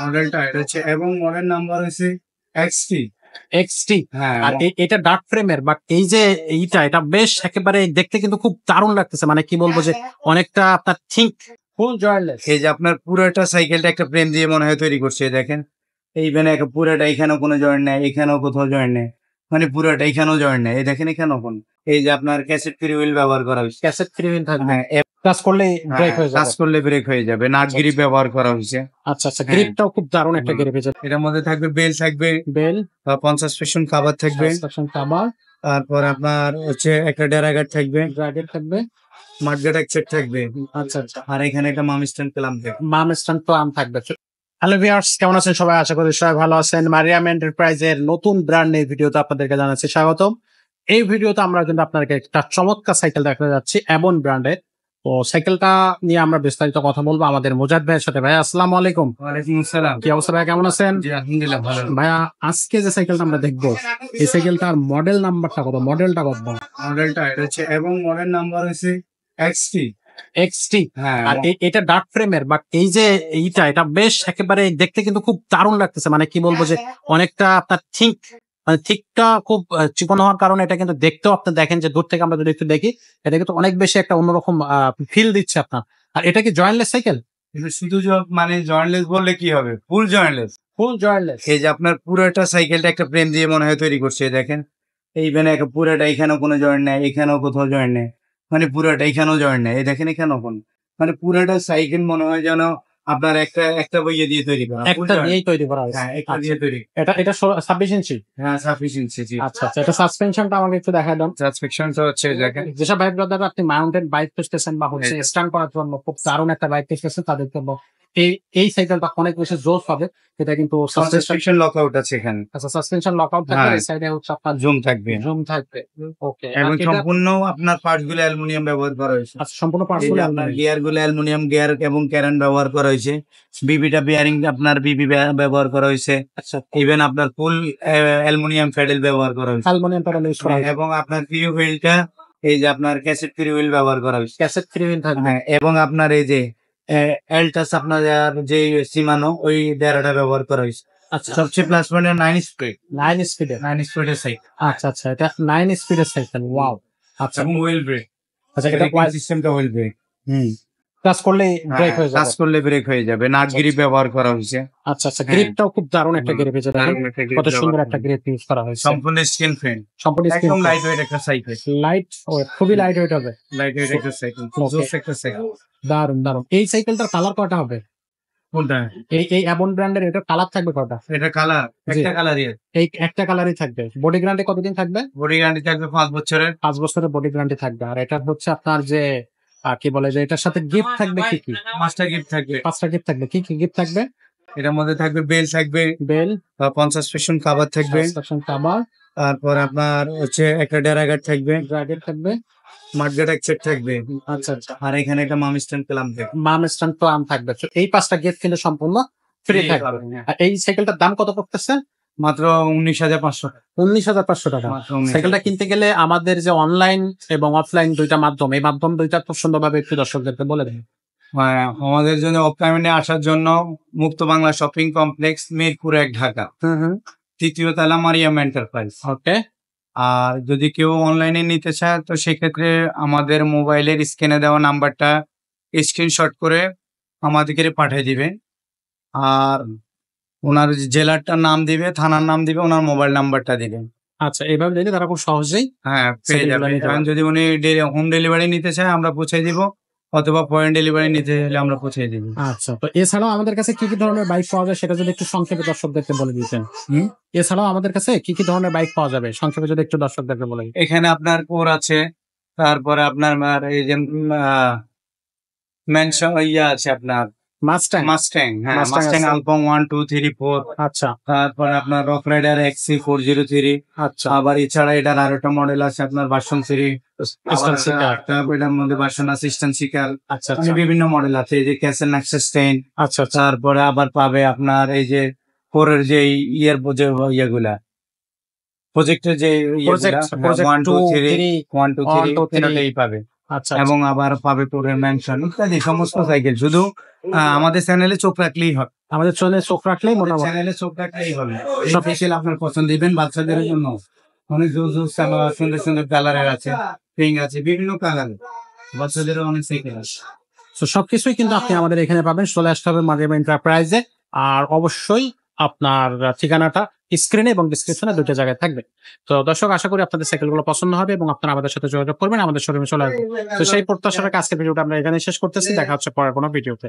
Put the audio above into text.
মডেলটা এটা হচ্ছে এবং মডেল নাম্বার হচ্ছে এক্সটি। এক্সটি হ্যাঁ, আর এটা ডার্ক ফ্রেমের, বাট এই যে এটা বেশ একেবারে দেখতে কিন্তু খুব দারুণ লাগতেছে। মানে কি বলবো যে অনেকটা আপনার থিঙ্ক ফুল জয়েন্টলেস। এই যে আপনার পুরোটা সাইকেলটা একটা ফ্রেম দিয়ে মনে হয় তৈরি করছে, দেখেন এইখানে পুরোটা, এখানেও কোনো জয়েন্ট নেই, এখানেও কোথাও জয়েন্ট নেই, মানে পুরোটা এখানেও জয়েন্ট নেই। এই দেখেন এখানেও কোন, এই যে আপনার ক্যাসেট ফ্রি হুইল ব্যবহার করা হয়েছে। ক্যাসেট ফ্রি হুইল থাকবে, হ্যাঁ, টাচ করলে ব্রেক হয়ে টাচ যাবে। করলে ব্রেক হয়ে যাবে। নাট গ্রিপ ব্যবহার করা হয়েছে। আচ্ছা আচ্ছা, গ্রিপটাও খুব দারুণ একটা গ্রিপ। এটার মধ্যে থাকবে বেল, থাকবে বেল, 50% কভার থাকবে, কভার, তারপর আপনার হচ্ছে একটা ড্রাগার থাকবে, মাঠগাট এক সেট থাকবে। আচ্ছা আচ্ছা, আর এখানে একটা মাম স্ট্যান্ড ক্লাম থাকবে। মাম স্ট্যান্ড প্লাম থাকবে। হ্যালো ভিউয়ার্স, কেমন আছেন সবাই? আশা করি সবাই ভালো আছেন। মারিয়াম এন্টারপ্রাইজের নতুন ব্র্যান্ডের ভিডিওতে আপনাদেরকে জানাচ্ছি স্বাগতম। এই ভিডিওতে আমরা কিন্তু আপনাদেরকে একটা চমৎকার সাইকেল দেখাতে যাচ্ছি, এবন ব্র্যান্ডের। তো সাইকেলটা নিয়ে আমরা বিস্তারিত কথা বলবো আমাদের মুজাদ ভাইয়ের সাথে। ভাই আসসালামু আলাইকুম। ওয়ালাইকুম আসসালাম। কি অবস্থা ভাই, কেমন আছেন? জি আলহামদুলিল্লাহ ভালো। ভাইয়া, আজকে যে সাইকেলটা আমরা দেখবো, এই সাইকেলটার মডেল নাম্বারটা কত? মডেলটা কত? মডেলটা এটা হচ্ছে এবং মডেল নাম্বার হচ্ছে এক্সটি। এক্সটি হ্যাঁ, আর এটা ডার্ক ফ্রেমের, বাট এই যে এটা বেশ একেবারে দেখতে কিন্তু খুব দারুণ লাগতেছে। মানে কি বলবো যে অনেকটা আপনার থিঙ্ক, মানে থিকটা খুব চিকন হওয়ার কারণে এটা কিন্তু দেখতেও আপনি দেখেন যে দূর থেকে আমরা যদি একটু দেখি, এটা কিন্তু অনেক বেশি একটা অন্যরকম ফিল দিচ্ছে আপনার। আর এটা কি জয়েন্টলেস সাইকেল? শুধু মানে জয়েন্টলেস বললে কি হবে, ফুল জয়েন্টলেস। ফুল জয়েন্টলেস। এই যে আপনার পুরোটা সাইকেলটা একটা ফ্রেম দিয়ে মনে হয় তৈরি করছে, দেখেন এইখানে পুরোটা, এখানেও কোনো জয়েন্ট নেই, এখানেও কোথাও জয়েন্ট নেই, মানে পুরোটা এখানেও জয়েন্ট নেই। এই দেখেন এখানেও কোন, মানে পুরোটা সাইকেল মনে হয় যেন আপনার একটা বইয়ে দিয়ে তৈরি করা, একটা দিয়েই তৈরি করা হয়েছে। হ্যাঁ, একটা দিয়ে তৈরি। এটা 26 ইঞ্চি। হ্যাঁ, সাফিসিয়েন্সি। জি আচ্ছা আচ্ছা, এটা সাসপেনশনটা আমাকে একটু দেখায় দাও। সাসপেকশনটা হচ্ছে দেখেন, যেসব ভাই ব্রাদার আপনি মাউন্টেন বাইক খুঁজতেছেন বা হচ্ছে স্ট্যান্ড করার জন্য খুব দারুণ একটা বাইক খুঁজতেছেন, তাদের জন্য এই সাইকেলটা অনেক বেশি জোস হবে। এটা কিন্তু সাসপেকশন লকআউট আছে এখানে। আচ্ছা, সাসপেনশন লকআউট থাকবে, এই সাইডে হচ্ছে আপনার জুম থাকবে, জুম থাকবে। ওকে, এবং সম্পূর্ণ আপনার পার্টস গুলো অ্যালুমিনিয়াম ব্যবহার করা হয়েছে। আচ্ছা, সম্পূর্ণ পার্টস গুলো আপনার গিয়ার গুলো অ্যালুমিনিয়াম গিয়ার এবং ক্যারেন ব্যবহার করা হয়েছে। বিবিটা বিয়ারিং আপনার বিবি ব্যবহার করা হয়েছে। আচ্ছা, ইভেন আপনার ফুল অ্যালুমিনিয়াম প্যাডেল ব্যবহার করা হয়েছে, অ্যালুমিনিয়াম প্যানেল ইউজ করা হয়েছে, এবং আপনার ফ্রি হুইলটা এই যে আপনার ক্যাসেট ফ্রি হুইল ব্যবহার করা হয়েছে। ক্যাসেট ফ্রি হুইল থাকবে। হ্যাঁ, এবং আপনার এই যে এলটাস আপনার যে সীমানো ওই ডেরাটা ব্যবহার করা হয়েছে। আচ্ছা, সবচেয়ে প্লাস পয়েন্ট 9 স্পিড, 9 স্পিডের সাইকেল। আচ্ছা আচ্ছা, এটা 9 স্পিডের সাইকেল। ওয়াও। আচ্ছা, এবং হুইল ব্রেক। আচ্ছা, এটা সিস্টেমটা হুইল ব্রেক। টাচ করলে ব্রেক হয়ে যাবে। টাচ করলে ব্রেক হয়ে যাবে। নাট গ্রিপ ব্যবহার করা হয়েছে। আচ্ছা আচ্ছা, গ্রিপটাও খুব দারুণ একটা গ্রিপ। এটা কত সুন্দর একটা গ্রিপ ইউজ করা হয়েছে। সম্পূর্ণ স্কিন ফ্রেম, সম্পূর্ণ একদম লাইট ওয়েট একটা সাইকেল। লাইট ওয়েট, খুবই লাইট ওয়েট হবে। লাইট ওয়েট একটা সাইকেল, জোস একটা সাইকেল। দারুন দারুন। এই সাইকেলটার কালার কয়টা হবে? কোনটা? এই অ্যাবন ব্র্যান্ডের এটা কালার থাকবে কয়টা? এটা কালার একটা কালারই। এই একটা কালারই থাকবে। বডি গ্যারান্টি কতদিন থাকবে? বডি গ্যারান্টি থাকবে 5 বছরের। 5 বছরের বডি গ্যারান্টি থাকবে। আর এটা হচ্ছে আপনার যে কি বলে যে এটার সাথে গিফট থাকবে কি কি? 5টা গিফট থাকবে। 5টা গিফট থাকবে। কি কি গিফট থাকবে? এটার মধ্যে থাকবে বেল, থাকবে বেল, 50% কভার থাকবে, কভার, তারপর আপনার হচ্ছে একটা ড্রাগার থাকবে, মাঠগাট এক সেট থাকবে। আচ্ছা আচ্ছা, আর এখানে একটা মাম স্ট্যান্ড ক্লাম থাকবে। মাম স্ট্যান্ড প্লাম থাকবে। তো এই 5টা গিফট কিন্তু সম্পূর্ণ ফ্রি থাকবে। আর এই সাইকেলটার দাম কত পড়তেছে? মাত্র 19,500 টাকা। 19,500 টাকা। সাইকেলটা কিনতে গেলে আমাদের যে অনলাইন এবং অফলাইন দুইটা মাধ্যম, এই মাধ্যম দুইটা খুব সুন্দরভাবে একটু দর্শকদেরকে বলে দেন। আমাদের জন্য অফলাইনে আসার জন্য মুক্ত বাংলা শপিং কমপ্লেক্স, মিরপুর 1, ঢাকা, 3য় তলা, মারিয়াম এন্টারপ্রাইজ। ওকে। আর যদি কেউ অনলাইনে নিতে চায় তো সেক্ষেত্রে আমাদের মোবাইলের স্ক্রিনে দেওয়া নাম্বারটা স্ক্রিনশট করে আমাদেরকে পাঠিয়ে দিবে। আর ওনার জেলারটার নাম দিবে, থানার নাম দিবে, ওনার মোবাইল নাম্বারটা দিবে। আচ্ছা, এইভাবে দিলে তারা খুব সহজেই পেয়ে যাবে। যদি উনি হোম ডেলিভারি নিতে চায় আমরা পৌঁছে দিব, অথবা পয়েন্ট ডেলিভারি নিতে হলে আমরা পৌঁছে দিব। আচ্ছা, তো এছাড়াও আমাদের কাছে কি কি ধরনের বাইক পাওয়া যায় সেটা যদি একটু সংক্ষেপে দর্শকদেরকে বলে দিতেন। এছাড়াও আমাদের কাছে কি কি ধরনের বাইক পাওয়া যাবে সংক্ষেপে যদি একটু দর্শকদেরকে বলে দিতেন। এখানে আপনার কোর আছে, তারপরে আপনার এই যে ম্যানশন আছে আপনার মাস্ট্যাং। হ্যাঁ, মাস্ট্যাং আলপং 1 2 3 4। আচ্ছা, তারপরে আপনার রক রাইডার XC 403। আচ্ছা, আবার এছাড়া এটার আরেকটা মডেল আছে আপনার ভার্সন 3। তারপর এটার মধ্যে ভার্সন আছে ইস্টার্ন সিকার। আচ্ছা, বিভিন্ন মডেল আছে, এই যে ক্যাসেল নাক্সাস 10। আচ্ছা, তারপরে আবার পাবে আপনার এই যে ফোরের যে ইয়েগুলা, প্রজেক্টের যে 1 2 3 তিনটাই পাবে। আচ্ছা এবং আবার পাবেপুরের ম্যানশন ইত্যাদি সমস্ত সাইকেল। শুধু আমাদের চ্যানেলে চোখ রাখলেই হবে। আমাদের চলে চোখ রাখলেই মোটামুটি চ্যানেলে চোখ রাখলেই হবে। সব সাইকেল আপনার পছন্দ দিবেন বাচ্চাদের জন্য। অনেক জোর সুন্দর সুন্দর কালারের আছে, পিঙ্ক আছে, বিভিন্ন কালারের বাচ্চাদেরও অনেক সাইকেল আছে। তো সবকিছুই কিন্তু আপনি আমাদের এখানে পাবেন। চলে আসতে হবে মারিয়াম এন্টারপ্রাইজে। আর অবশ্যই আপনার ঠিকানাটা স্ক্রিনে এবং ডিসক্রিপশনে দুটো জায়গায় থাকবে। তো দর্শক, আশা করি আপনাদের সাইকেলগুলো পছন্দ হবে এবং আপনারা আমাদের সাথে যোগাযোগ করবেন, আমাদের শোরুমে চলে আসবেন। তো সেই প্রত্যাশার আজকের ভিডিওটা আমরা এখানে শেষ করতেছি। দেখা হচ্ছে পরের কোনো ভিডিওতে।